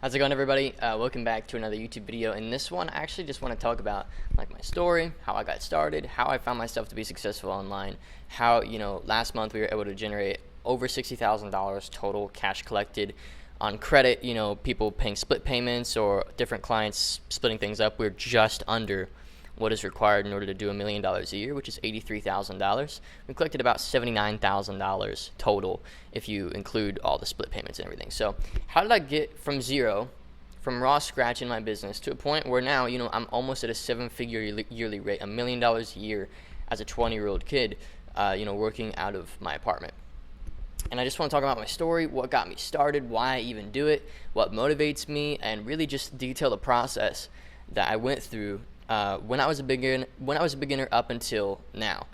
How's it going, everybody? Welcome back to another YouTube video. In this one, I actually just want to talk about my story, how I got started, how I found myself to be successful online, how last month we were able to generate over $60,000 total cash collected on credit. People paying split payments or different clients splitting things up. We're just under what is required in order to do $1 million a year, which is $83,000. We collected about $79,000 total if you include all the split payments and everything. So how did I get from zero, from raw scratch in my business, to a point where now I'm almost at a seven-figure yearly rate, $1 million a year as a 20-year-old kid, working out of my apartment? And I just want to talk about my story, what got me started, why I even do it, what motivates me, and really just detail the process that I went through when I was a beginner up until now.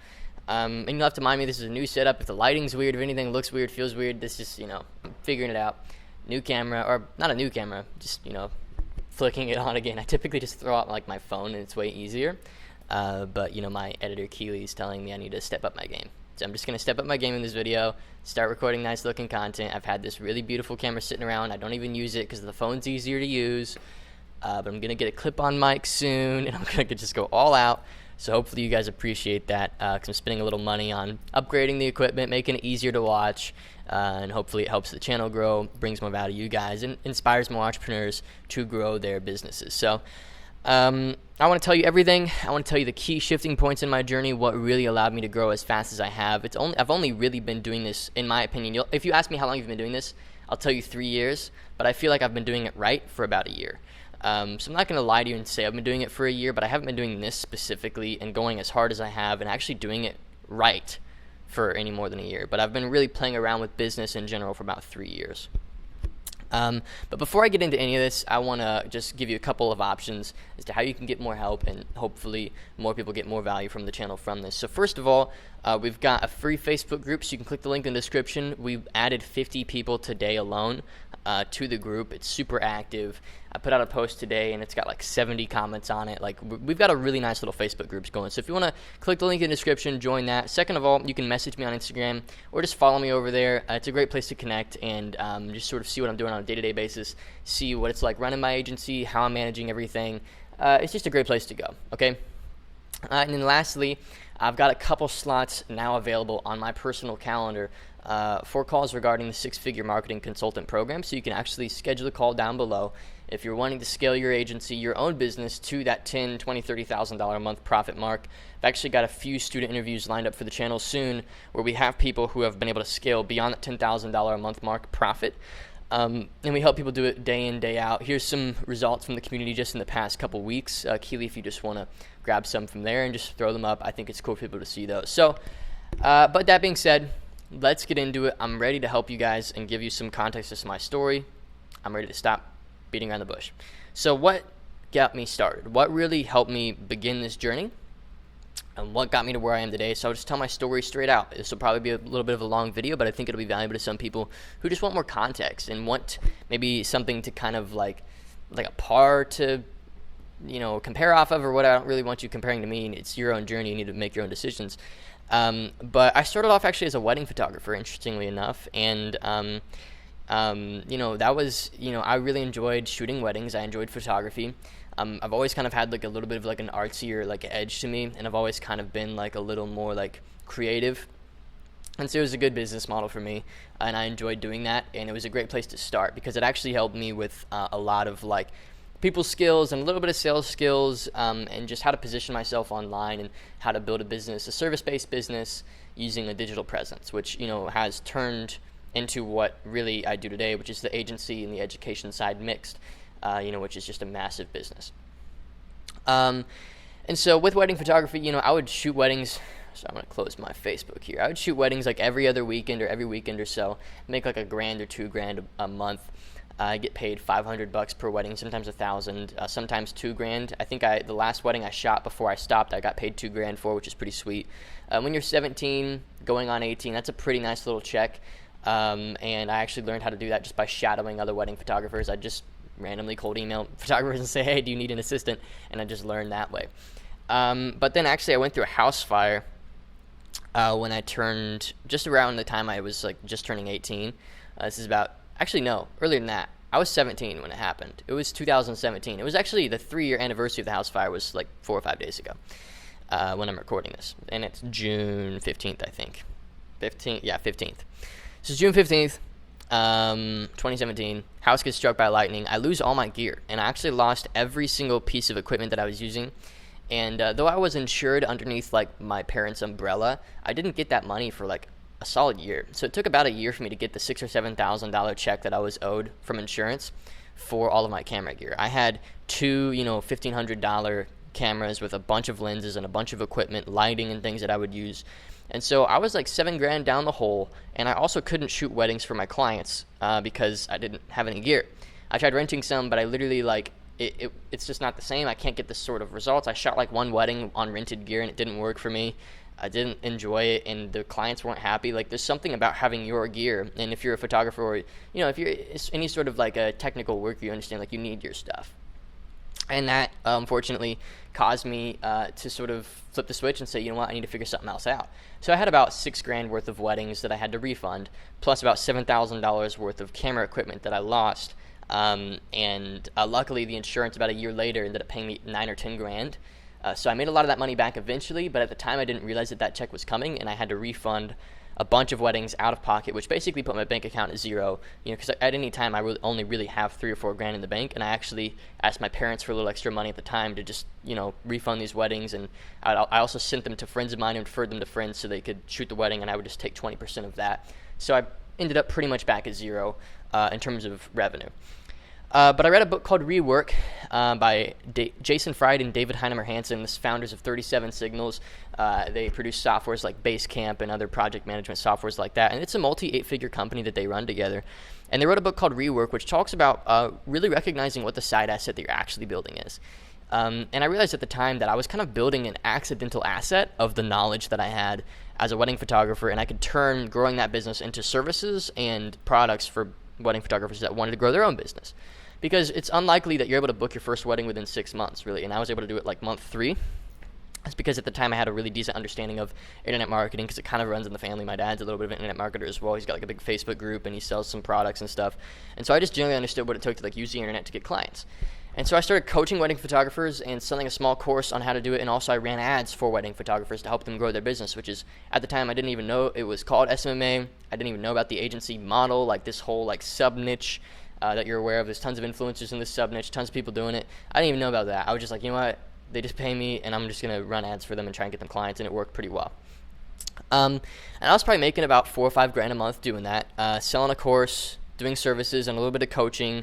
And you'll have to mind me, this is a new setup. If the lighting's weird, if anything looks weird, feels weird, this is, I'm figuring it out. New camera, or not a new camera, just, flicking it on again. I typically just throw out my phone and it's way easier. But my editor Keely is telling me I need to step up my game. So I'm just going to step up my game in this video, start recording nice looking content. I've had this really beautiful camera sitting around. I don't even use it because the phone's easier to use. But I'm going to get a clip-on mic soon, and I'm going to just go all out. So hopefully you guys appreciate that, because I'm spending a little money on upgrading the equipment, making it easier to watch, and hopefully it helps the channel grow, brings more value to you guys, and inspires more entrepreneurs to grow their businesses. So I want to tell you everything. I want to tell you the key shifting points in my journey, what really allowed me to grow as fast as I have. I've only really been doing this, in my opinion. If you ask me how long you've been doing this, I'll tell you 3 years, but I feel like I've been doing it right for about a year. So I'm not going to lie to you and say I've been doing it for a year, but I haven't been doing this specifically and going as hard as I have and actually doing it right for any more than a year. But I've been really playing around with business in general for about 3 years. But before I get into any of this, I want to just give you a couple of options as to how you can get more help and hopefully more people get more value from the channel from this. So first of all, we've got a free Facebook group, so you can click the link in the description. We've added 50 people today alone to the group. It's super active. I put out a post today and it's got 70 comments on it. We've got a really nice little Facebook groups going. So if you want to click the link in the description, join that. Second of all, you can message me on Instagram or just follow me over there. It's a great place to connect and just sort of see what I'm doing on a day-to-day basis, see what it's like running my agency, how I'm managing everything. It's just a great place to go, okay? And then lastly, I've got a couple slots now available on my personal calendar for calls regarding the six-figure marketing consultant program. So you can actually schedule a call down below if you're wanting to scale your agency, your own business to that $10,000, $20,000, $30,000 a month profit mark. I've actually got a few student interviews lined up for the channel soon where we have people who have been able to scale beyond that $10,000 a month mark profit. And we help people do it day in, day out. Here's some results from the community just in the past couple weeks. Keely, if you just want to grab some from there and just throw them up, I think it's cool for people to see those. So, but that being said, let's get into it. I'm ready to help you guys and give you some context as to my story. I'm ready to stop beating around the bush. So what got me started? What really helped me begin this journey? And what got me to where I am today? So I'll just tell my story straight out. This will probably be a little bit of a long video, but I think it'll be valuable to some people who just want more context and want maybe something to kind of like a par to, compare off of, or what. I don't really want you comparing to me. It's your own journey. You need to make your own decisions. But I started off actually as a wedding photographer, interestingly enough, and that was, I really enjoyed shooting weddings. I enjoyed photography. I've always kind of had a little bit of an artsier edge to me, and I've always kind of been a little more creative. And so it was a good business model for me, and I enjoyed doing that, and it was a great place to start because it actually helped me with a lot of people skills and a little bit of sales skills, and just how to position myself online and how to build a service-based business using a digital presence, which has turned into what really I do today, which is the agency and the education side mixed, which is just a massive business. And so with wedding photography, I would shoot weddings. So I'm going to close my Facebook here. I would shoot weddings every other weekend or every weekend or so, make $1,000 or $2,000 a month. I get paid $500 per wedding, sometimes $1,000, sometimes $2,000. I think the last wedding I shot before I stopped, I got paid $2,000 for, which is pretty sweet. When you're 17, going on 18, that's a pretty nice little check. And I actually learned how to do that just by shadowing other wedding photographers. I just randomly cold email photographers and say, hey, do you need an assistant? And I just learned that way. But then actually I went through a house fire when I turned, just around the time I was just turning 18. This is about, actually no, earlier than that. I was 17 when it happened. It was 2017. It was actually the 3-year anniversary of the house fire was like 4 or 5 days ago when I'm recording this. And it's June 15th, I think. 15th. So it's June 15th, 2017. House gets struck by lightning. I lose all my gear. And I actually lost every single piece of equipment that I was using. And though I was insured underneath like my parents' umbrella, I didn't get that money for like a solid year. So it took about a year for me to get the $6,000 or $7,000 check that I was owed from insurance for all of my camera gear. I had two, $1,500 cameras with a bunch of lenses and a bunch of equipment, lighting and things that I would use. And so I was like $7,000 down the hole, and I also couldn't shoot weddings for my clients because I didn't have any gear. I tried renting some, but I literally it's just not the same. I can't get the sort of results. I shot like one wedding on rented gear, and it didn't work for me. I didn't enjoy it, and the clients weren't happy. Like, there's something about having your gear, and if you're a photographer or, if you're any sort of like a technical work, you understand like you need your stuff. And that, unfortunately, caused me to sort of flip the switch and say, you know what, I need to figure something else out. So I had about $6,000 worth of weddings that I had to refund, plus about $7,000 worth of camera equipment that I lost. And luckily, the insurance about a year later ended up paying me $9,000 or $10,000. So I made a lot of that money back eventually, but at the time I didn't realize that check was coming, and I had to refund a bunch of weddings out of pocket, which basically put my bank account at zero. Because at any time I would only really have $3,000 or $4,000 in the bank, and I actually asked my parents for a little extra money at the time to just refund these weddings, and I also sent them to friends of mine and referred them to friends so they could shoot the wedding, and I would just take 20% of that. So I ended up pretty much back at zero in terms of revenue. But I read a book called Rework by Jason Fried and David Heinemeier Hansen, the founders of 37 Signals. They produce softwares like Basecamp and other project management softwares like that. And it's a multi-8-figure company that they run together. And they wrote a book called Rework, which talks about really recognizing what the side asset that you're actually building is. And I realized at the time that I was kind of building an accidental asset of the knowledge that I had as a wedding photographer, and I could turn growing that business into services and products for wedding photographers that wanted to grow their own business. Because it's unlikely that you're able to book your first wedding within 6 months, really. And I was able to do it like month 3. That's because at the time I had a really decent understanding of internet marketing, because it kind of runs in the family. My dad's a little bit of an internet marketer as well. He's got like a big Facebook group, and he sells some products and stuff. And so I just generally understood what it took to like use the internet to get clients. And so I started coaching wedding photographers and selling a small course on how to do it. And also I ran ads for wedding photographers to help them grow their business, which is, at the time, I didn't even know it was called SMMA. I didn't even know about the agency model, like this whole like sub-niche that you're aware of. There's tons of influencers in this sub-niche, tons of people doing it. I didn't even know about that. I was just like, you know what? They just pay me, and I'm just going to run ads for them and try and get them clients, and it worked pretty well. And I was probably making about $4,000 or $5,000 a month doing that, selling a course, doing services, and a little bit of coaching,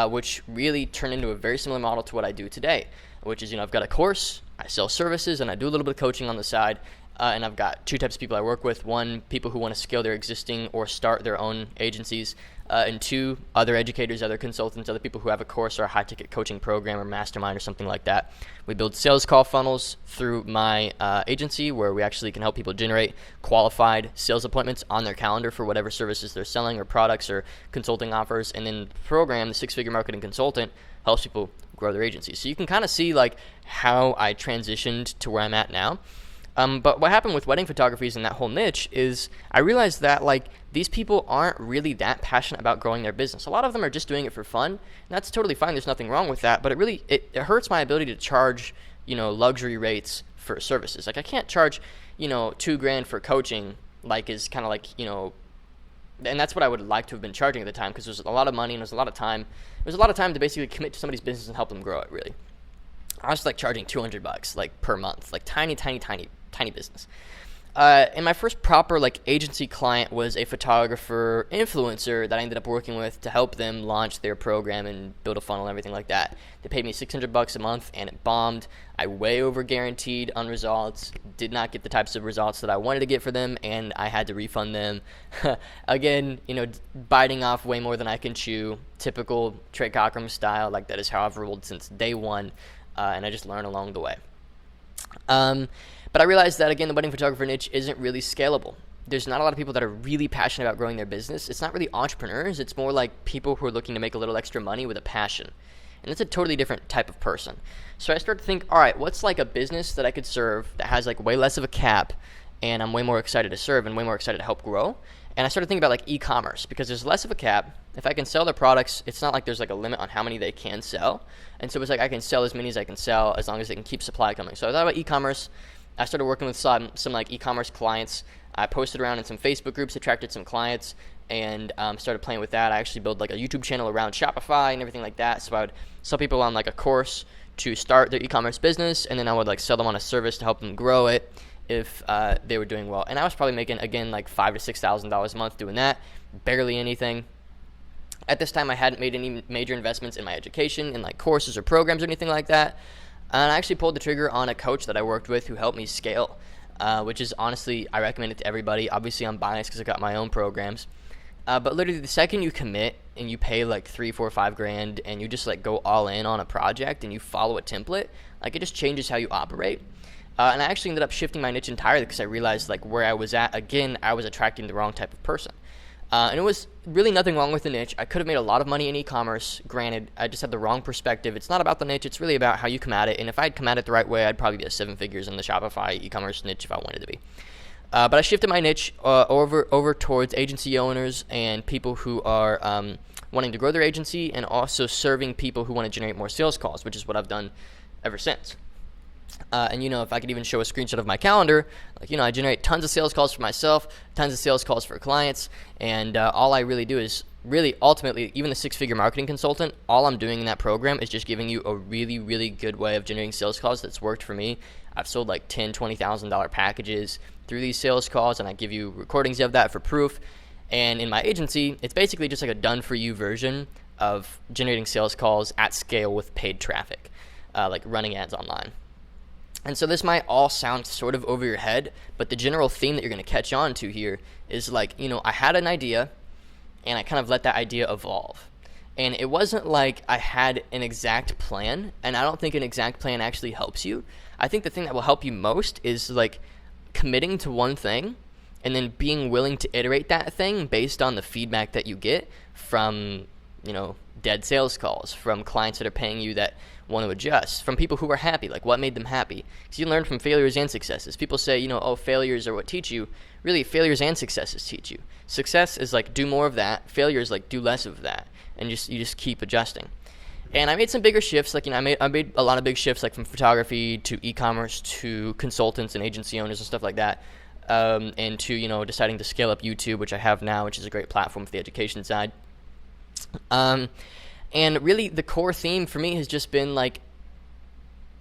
which really turned into a very similar model to what I do today, which is, I've got a course, I sell services, and I do a little bit of coaching on the side. And I've got 2 types of people I work with. 1, people who want to scale their existing or start their own agencies. And 2, other educators, other consultants, other people who have a course or a high-ticket coaching program or mastermind or something like that. We build sales call funnels through my agency, where we actually can help people generate qualified sales appointments on their calendar for whatever services they're selling or products or consulting offers. And then the program, the Six-Figure Marketing Consultant, helps people grow their agencies. So you can kind of see like how I transitioned to where I'm at now. But what happened with wedding photography and that whole niche is I realized that like these people aren't really that passionate about growing their business. A lot of them are just doing it for fun, and that's totally fine. There's nothing wrong with that. But it hurts my ability to charge luxury rates for services. Like I can't charge $2,000 for coaching, like is kind of like and that's what I would like to have been charging at the time, because there's a lot of money and there's a lot of time. There's a lot of time to basically commit to somebody's business and help them grow it. Really, I was like charging $200 like per month, like tiny business. And my first proper like agency client was a photographer influencer that I ended up working with to help them launch their program and build a funnel and everything like that. They paid me $600 a month, and it bombed. I way over guaranteed on results, did not get the types of results that I wanted to get for them, and I had to refund them. Again, biting off way more than I can chew, typical Trey Cockrum style. Like that is how I've rolled since day one, and I just learned along the way. But I realized that, again, the wedding photographer niche isn't really scalable. There's not a lot of people that are really passionate about growing their business. It's not really entrepreneurs. It's more like people who are looking to make a little extra money with a passion. And it's a totally different type of person. So I started to think, all right, what's like a business that I could serve that has like way less of a cap, and I'm way more excited to serve and way more excited to help grow? And I started thinking about like e-commerce, because there's less of a cap. If I can sell their products, it's not like there's like a limit on how many they can sell. And so it's like I can sell as many as I can sell as long as they can keep supply coming. So I thought about e-commerce. I started working with some like e-commerce clients. I posted around in some Facebook groups, attracted some clients, and started playing with that. I actually built like a YouTube channel around Shopify and everything like that. So I would sell people on like a course to start their e-commerce business, and then I would like sell them on a service to help them grow it if they were doing well. And I was probably making, again, like $5,000 to $6,000 a month doing that, barely anything. At this time, I hadn't made any major investments in my education, in like courses or programs or anything like that. And I actually pulled the trigger on a coach that I worked with who helped me scale, which is honestly, I recommend it to everybody. Obviously, I'm biased because I got my own programs. But literally, the second you commit and you pay like $3, $4, $5,000 and you just like go all in on a project and you follow a template, like it just changes how you operate. And I actually ended up shifting my niche entirely because I realized like where I was at, again, I was attracting the wrong type of person. And it was really nothing wrong with the niche. I could have made a lot of money in e-commerce. Granted, I just had the wrong perspective. It's not about the niche. It's really about how you come at it. And if I'd come at it the right way, I'd probably be at 7 figures in the Shopify e-commerce niche if I wanted to be. But I shifted my niche over towards agency owners and people who are wanting to grow their agency, and also serving people who want to generate more sales calls, which is what I've done ever since. And, if I could even show a screenshot of my calendar, like, I generate tons of sales calls for myself, tons of sales calls for clients, and all I really do is really ultimately, even the 6-figure marketing consultant, all I'm doing in that program is just giving you a really, really good way of generating sales calls that's worked for me. I've sold like $10,000, $20,000 packages through these sales calls, and I give you recordings of that for proof. And in my agency, it's basically just like a done-for-you version of generating sales calls at scale with paid traffic, like running ads online. And so this might all sound sort of over your head, but the general theme that you're going to catch on to here is like, I had an idea, and I kind of let that idea evolve. And it wasn't like I had an exact plan, and I don't think an exact plan actually helps you. I think the thing that will help you most is like committing to one thing and then being willing to iterate that thing based on the feedback that you get from, dead sales calls, from clients that are paying you that want to adjust, from people who are happy, like what made them happy. Because you learn from failures and successes. People say, failures are what teach you. Really, failures and successes teach you. Success is like do more of that. Failure is like do less of that. And you just keep adjusting. And I made some bigger shifts. Like, I made a lot of big shifts, like from photography to e-commerce to consultants and agency owners and stuff like that. And to, deciding to scale up YouTube, which I have now, which is a great platform for the education side. And really the core theme for me has just been like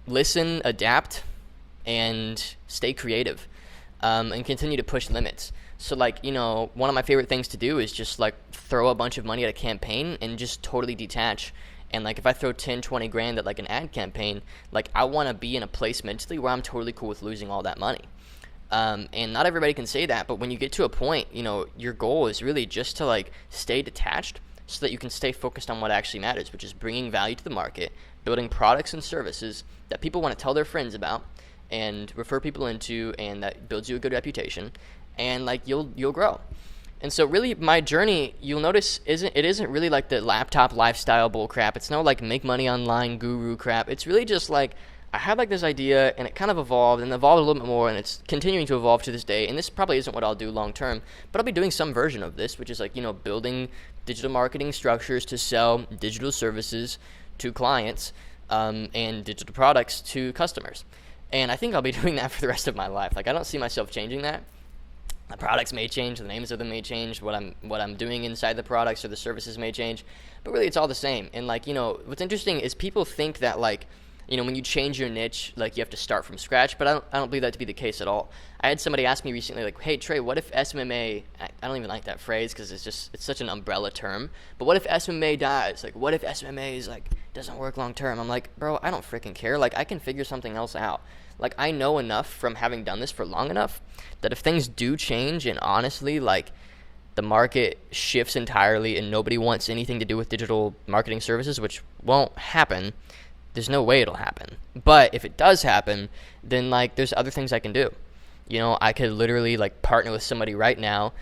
listen, adapt, and stay creative, and continue to push limits. So like, one of my favorite things to do is just like throw a bunch of money at a campaign and just totally detach. And like if I throw 10, 20 grand at like an ad campaign, like I want to be in a place mentally where I'm totally cool with losing all that money. And not everybody can say that, but when you get to a point, your goal is really just to like stay detached so that you can stay focused on what actually matters, which is bringing value to the market, building products and services that people want to tell their friends about and refer people into, and that builds you a good reputation, and like you'll grow. And so really my journey, you'll notice, isn't really like the laptop lifestyle bull crap. It's no like make money online guru crap. It's really just like I had like this idea, and it kind of evolved and evolved a little bit more, and it's continuing to evolve to this day. And this probably isn't what I'll do long term, but I'll be doing some version of this, which is like, building digital marketing structures to sell digital services to clients, and digital products to customers. And I think I'll be doing that for the rest of my life. Like I don't see myself changing that. The products may change, the names of them may change, what I'm doing inside the products or the services may change, but really it's all the same. And like, what's interesting is people think that like, when you change your niche, like you have to start from scratch, but I don't believe that to be the case at all. I had somebody ask me recently, like, hey, Trey, what if SMMA, I don't even like that phrase because it's such an umbrella term, but what if SMMA dies? Like, what if SMMA is like, doesn't work long term? I'm like, bro, I don't freaking care. Like, I can figure something else out. Like, I know enough from having done this for long enough that if things do change and honestly, like, the market shifts entirely and nobody wants anything to do with digital marketing services, which won't happen, there's no way it'll happen. But if it does happen, then like there's other things I can do. I could literally like partner with somebody right now,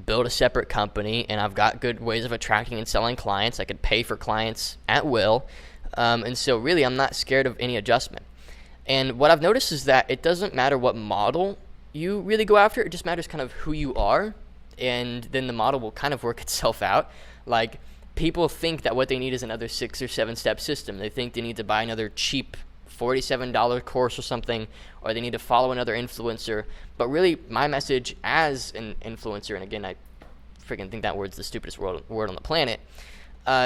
build a separate company, and I've got good ways of attracting and selling clients. I could pay for clients at will. And so really I'm not scared of any adjustment. And what I've noticed is that it doesn't matter what model you really go after. It just matters kind of who you are and then the model will kind of work itself out. Like, people think that what they need is another 6 or 7 step system. They think they need to buy another cheap $47 course or something, or they need to follow another influencer. But really, my message as an influencer, and again, I freaking think that word's the stupidest word on the planet,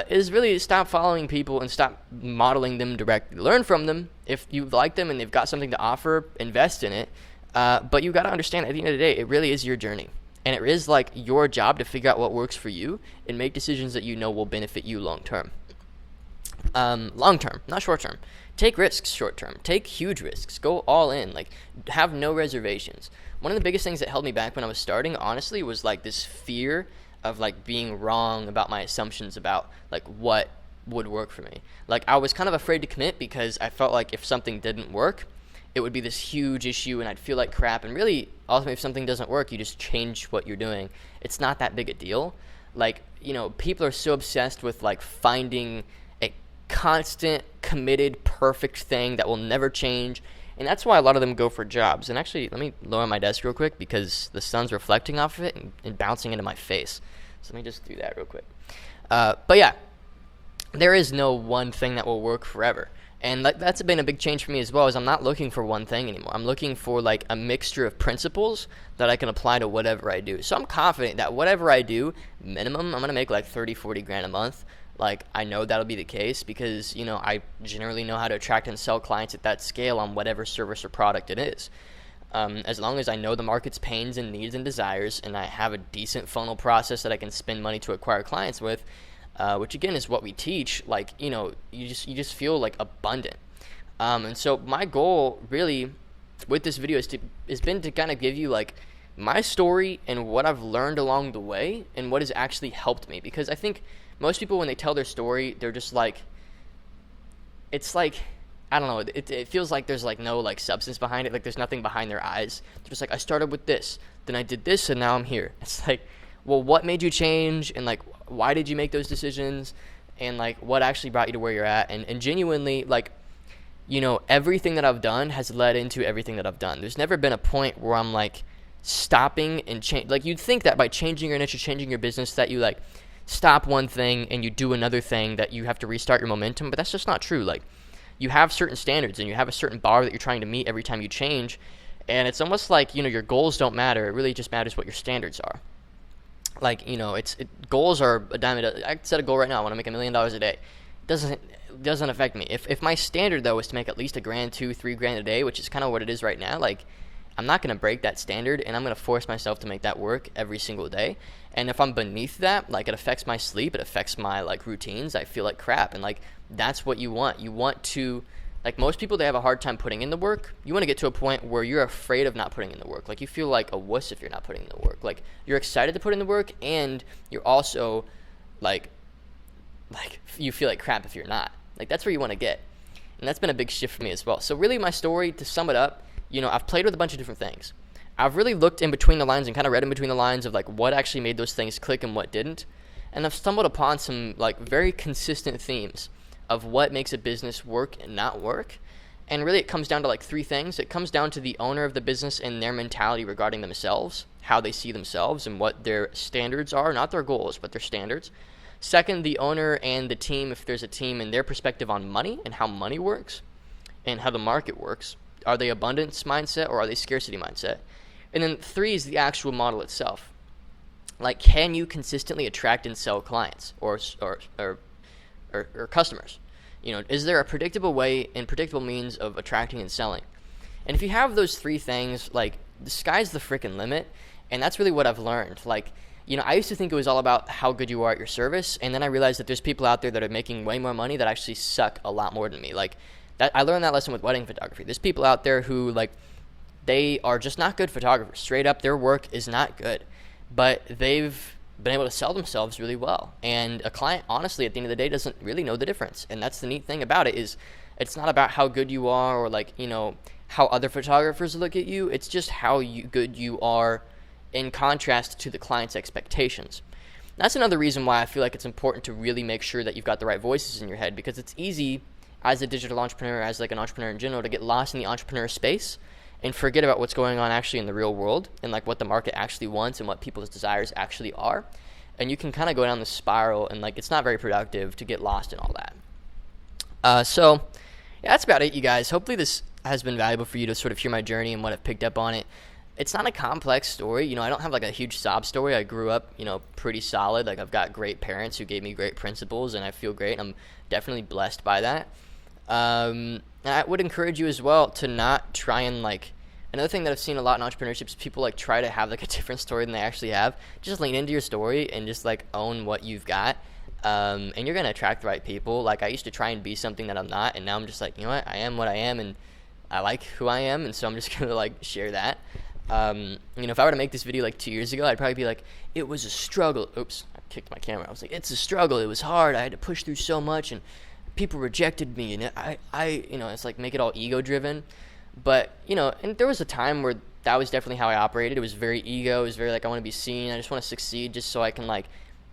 is really stop following people and stop modeling them directly. Learn from them. If you like them and they've got something to offer, invest in it. But you got to understand, at the end of the day, it really is your journey. And it is like your job to figure out what works for you and make decisions that you know will benefit you long term. Long term, not short term. Take risks short term. Take huge risks. Go all in. Like, have no reservations. One of the biggest things that held me back when I was starting, honestly, was like this fear of like being wrong about my assumptions about like what would work for me. Like, I was kind of afraid to commit because I felt like if something didn't work, it would be this huge issue and I'd feel like crap. And really, ultimately, if something doesn't work, you just change what you're doing. It's not that big a deal. Like, you know, people are so obsessed with like finding a constant, committed, perfect thing that will never change. And that's why a lot of them go for jobs. And actually, let me lower my desk real quick because the sun's reflecting off of it and bouncing into my face. So let me just do that real quick. But yeah, there is no one thing that will work forever. And that's been a big change for me as well, is I'm not looking for one thing anymore. I'm looking for like a mixture of principles that I can apply to whatever I do. So I'm confident that whatever I do, minimum, I'm going to make like 30, 40 grand a month. Like, I know that'll be the case because, you know, I generally know how to attract and sell clients at that scale on whatever service or product it is. As long as I know the market's pains and needs and desires, and I have a decent funnel process that I can spend money to acquire clients with, which again is what we teach, like, you know, you just feel like abundant. And so my goal really with this video has been to kind of give you like my story and what I've learned along the way and what has actually helped me. Because I think most people, when they tell their story, they're just like, it's like, I don't know, it feels like there's like no like substance behind it. Like, there's nothing behind their eyes. They're just like, I started with this, then I did this, and now I'm here. It's like, well, what made you change? And like, why did you make those decisions? And like, what actually brought you to where you're at? And genuinely, like, you know, everything that I've done has led into everything that I've done. There's never been a point where I'm like stopping and change. Like, you'd think that by changing your niche or changing your business that you like stop one thing and you do another thing, that you have to restart your momentum, but that's just not true. Like, you have certain standards and you have a certain bar that you're trying to meet every time you change, and it's almost like, you know, your goals don't matter. It really just matters what your standards are. Like, you know, goals are a dime a dozen. I set a goal right now. I want to make $1 million a day. It doesn't affect me. If my standard though is to make at least $1,000, $2,000, $3,000 a day, which is kind of what it is right now, like, I'm not going to break that standard, and I'm going to force myself to make that work every single day. And if I'm beneath that, like, it affects my sleep, it affects my like routines, I feel like crap. And like, that's what you want. You want to, like, most people, they have a hard time putting in the work. You want to get to a point where you're afraid of not putting in the work. Like, you feel like a wuss if you're not putting in the work. Like, you're excited to put in the work, and you're also like you feel like crap if you're not. Like, that's where you want to get. And that's been a big shift for me as well. So really, my story, to sum it up, you know, I've played with a bunch of different things. I've really looked in between the lines and kind of read in between the lines of like what actually made those things click and what didn't. And I've stumbled upon some like very consistent themes of what makes a business work and not work. And really, it comes down to like 3 things. It comes down to the owner of the business and their mentality regarding themselves, how they see themselves and what their standards are, not their goals, but their standards. Second, the owner and the team, if there's a team, and their perspective on money and how money works and how the market works. Are they abundance mindset or are they scarcity mindset? And then 3 is the actual model itself. Like, can you consistently attract and sell clients or customers? You know, is there a predictable way and predictable means of attracting and selling? And if you have those 3 things, like, the sky's the freaking limit. And that's really what I've learned. Like, you know, I used to think it was all about how good you are at your service, and then I realized that there's people out there that are making way more money that actually suck a lot more than me. Like, that, I learned that lesson with wedding photography. There's people out there who, like, they are just not good photographers. Straight up, their work is not good, but they've been able to sell themselves really well. And a client, honestly, at the end of the day, doesn't really know the difference. And that's the neat thing about it, is it's not about how good you are or, like, you know, how other photographers look at you. It's just how good you are in contrast to the client's expectations. That's another reason why I feel like it's important to really make sure that you've got the right voices in your head, because it's easy as a digital entrepreneur, as like an entrepreneur in general, to get lost in the entrepreneur space and forget about what's going on actually in the real world and like what the market actually wants and what people's desires actually are. And you can kind of go down the spiral, and like it's not very productive to get lost in all that. So yeah, that's about it, you guys. Hopefully this has been valuable for you to sort of hear my journey and what I've picked up on it. It's not a complex story. You know, I don't have like a huge sob story. I grew up, you know, pretty solid. Like I've got great parents who gave me great principles, and I feel great. I'm definitely blessed by that. And I would encourage you as well to not try and like, another thing that I've seen a lot in entrepreneurship is people like try to have like a different story than they actually have. Just lean into your story and just like own what you've got. And you're going to attract the right people. Like I used to try and be something that I'm not, and now I'm just like, you know what, I am what I am, and I like who I am, and so I'm just going to like share that. You know, if I were to make this video like 2 years ago, I'd probably be like, it was a struggle. Oops, I kicked my camera. I was like, it's a struggle. It was hard. I had to push through so much, and people rejected me, and I you know, it's like make it all ego driven. But, you know, and there was a time where that was definitely how I operated. It was very ego. It was very like, I want to be seen. I just want to succeed just so I can like,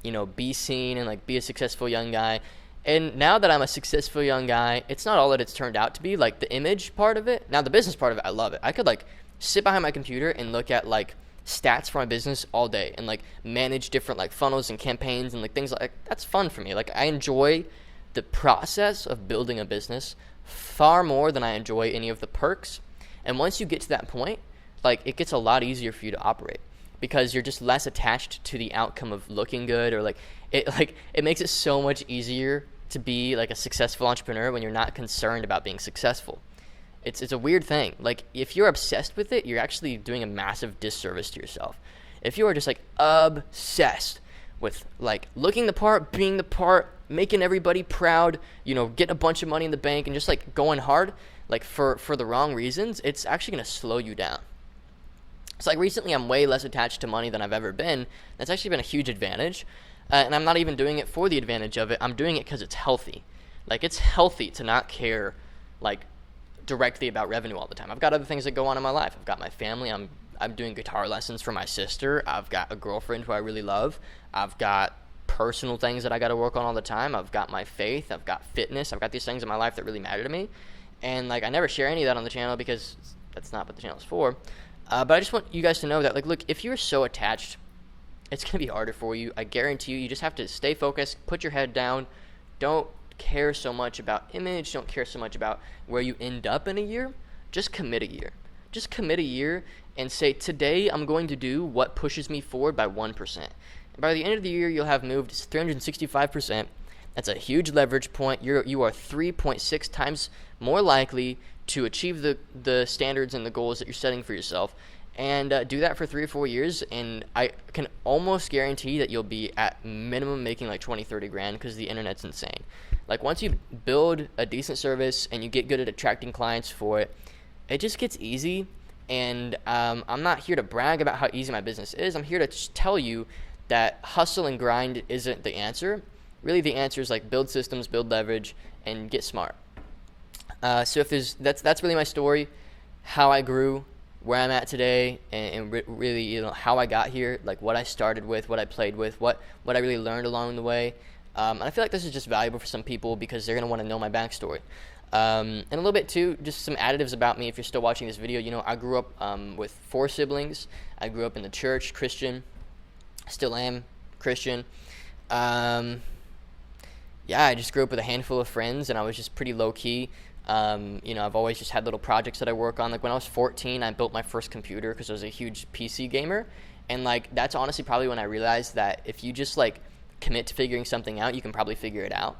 you know, be seen and like be a successful young guy. And now that I'm a successful young guy, it's not all that it's turned out to be. Like the image part of it, now the business part of it, I love it. I could like sit behind my computer and look at like stats for my business all day and like manage different like funnels and campaigns and like things like that's fun for me. Like I enjoy the process of building a business far more than I enjoy any of the perks. And once you get to that point, like it gets a lot easier for you to operate because you're just less attached to the outcome of looking good, or like it makes it so much easier to be like a successful entrepreneur when you're not concerned about being successful. It's a weird thing. Like if you're obsessed with it, you're actually doing a massive disservice to yourself. If you are just like obsessed with like looking the part, being the part, making everybody proud, you know, getting a bunch of money in the bank and just like going hard, like for the wrong reasons, it's actually going to slow you down. It's like recently I'm way less attached to money than I've ever been. That's actually been a huge advantage. And I'm not even doing it for the advantage of it. I'm doing it because it's healthy. Like it's healthy to not care like directly about revenue all the time. I've got other things that go on in my life. I've got my family. I'm doing guitar lessons for my sister. I've got a girlfriend who I really love. I've got personal things that I got to work on all the time. I've got my faith. I've got fitness. I've got these things in my life that really matter to me. And like I never share any of that on the channel because that's not what the channel is for. But I just want you guys to know that like, look, if you're so attached, it's going to be harder for you. I guarantee you, you just have to stay focused, put your head down. Don't care so much about image. Don't care so much about where you end up in a year. Just commit a year. Just commit a year and say, today I'm going to do what pushes me forward by 1%. And by the end of the year, you'll have moved 365%. That's a huge leverage point. You are 3.6 times more likely to achieve the standards and the goals that you're setting for yourself. And do that for 3 or 4 years, and I can almost guarantee that you'll be at minimum making like 20, 30 grand because the internet's insane. Like once you build a decent service and you get good at attracting clients for it, it just gets easy. And I'm not here to brag about how easy my business is. I'm here to just tell you that hustle and grind isn't the answer. Really, the answer is like build systems, build leverage, and get smart. So if that's really my story, how I grew, where I'm at today, and really, you know, how I got here, like what I started with, what I played with, what I really learned along the way. And I feel like this is just valuable for some people because they're going to want to know my backstory. And a little bit too, just some additives about me if you're still watching this video. You know, I grew up with 4 siblings. I grew up in the church, Christian. Still am Christian. Yeah, I just grew up with a handful of friends, and I was just pretty low-key. You know, I've always just had little projects that I work on. Like when I was 14, I built my first computer because I was a huge PC gamer. And like, that's honestly probably when I realized that if you just like commit to figuring something out, you can probably figure it out.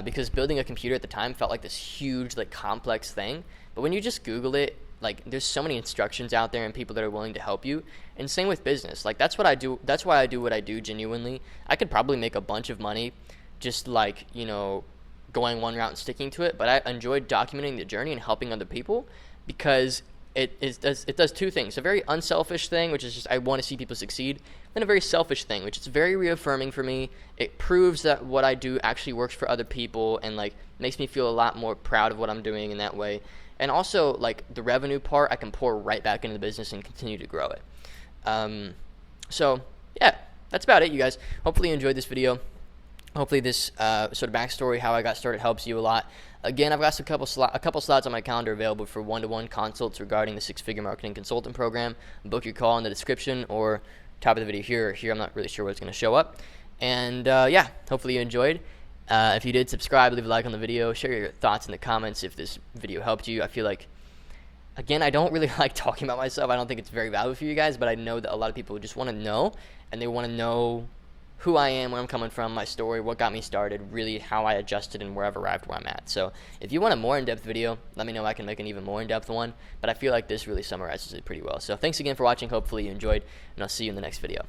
Because building a computer at the time felt like this huge, like complex thing. But when you just Google it, like there's so many instructions out there and people that are willing to help you. And same with business. Like that's what I do. That's why I do what I do genuinely. I could probably make a bunch of money just like, you know, going one route and sticking to it, but I enjoy documenting the journey and helping other people because it does 2 things. A very unselfish thing, which is just I want to see people succeed, then a very selfish thing, which is very reaffirming for me. It proves that what I do actually works for other people and like makes me feel a lot more proud of what I'm doing in that way. And also like the revenue part, I can pour right back into the business and continue to grow it. So yeah, that's about it, you guys. Hopefully you enjoyed this video. Hopefully this sort of backstory, how I got started, helps you a lot. Again, I've got a couple slots on my calendar available for one-to-one consults regarding the six-figure marketing consultant program. Book your call in the description or top of the video here or here. I'm not really sure what's going to show up. And yeah, hopefully you enjoyed. If you did, subscribe, leave a like on the video, share your thoughts in the comments if this video helped you. I feel like, again, I don't really like talking about myself. I don't think it's very valuable for you guys, but I know that a lot of people just want to know, and they want to know who I am, where I'm coming from, my story, what got me started, really how I adjusted and where I've arrived where I'm at. So if you want a more in-depth video, let me know. I can make an even more in-depth one, but I feel like this really summarizes it pretty well. So thanks again for watching. Hopefully you enjoyed, and I'll see you in the next video.